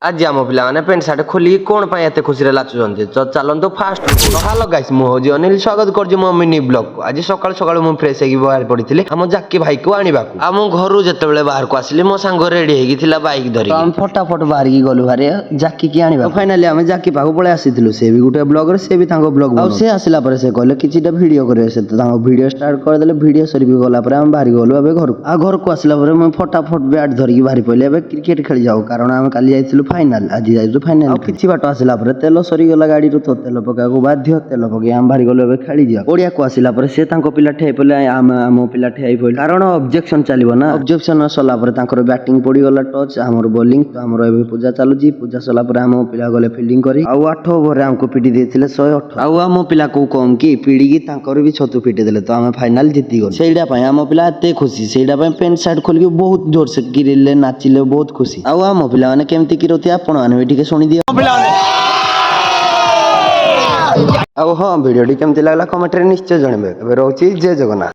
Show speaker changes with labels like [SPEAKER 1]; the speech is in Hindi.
[SPEAKER 1] आज आम पे पेंट सार्ट खोलिक कौन एत खुशी लाचुंट चलते फास्ट हेलो गाइस मु हूँ अनिल स्वागत कर मो मिनी ब्लॉग को आज सकाल सकाल मु फ्रेश होगी बाहर पड़ी आम जाकी भाई को आने आम घर जिते बाहर को आसिली मो सांग रेडी होगी बाइक धरी हम फटाफट बाहर की गलु भारी जाकी की आने फाइनाली आम जाकी पाक पलि आसी से भी गोटे ब्लॉग से भी ब्लॉग से आसला से कहले कि भिडियो करे भिडियो स्टार्ट करदे भिडियो सरी गला आम बाहर गलु घर को आसला फटाफट बैट धरिकी बाहर पड़े क्रिकेट खेली जाऊ कारण आम काली जाइलु फाइनाल आज जाइलु फाइनाल किछि बाट आसला तेल सरीगला गाड़ी तो तेल पका बाध्य तेल पकई आम बाहर गलु खेली जा ओडिया को आसला से पिला ठे पड़े आम पिला ठे पड़े कारण ऑब्जेक्शन चलो ना ऑब्जेक्शन सरला बैटिंग पड़ीगला टच आमर बोलिंग तो आमर पूजा चलुची पूजा सरला आम पिला गले फिल्डिंग कर 8 ओवर आमको पिटी देते 108 आम पिला को कम कि पीड़िकी भी छतु पिटी देले तो आम फाइनाल जीती गल से आम पिला एत खुशी से पेंट सार्ट खोलिक बहुत जोर से गिरिले नाचिले बहुत खुशी आम पिला मैंने केमती कि रोती आपण मैंने शुणी दिया हाँ भिडियो केमती लगला कमेंट निश्चय जनइबे रोची जय जगन्नाथ।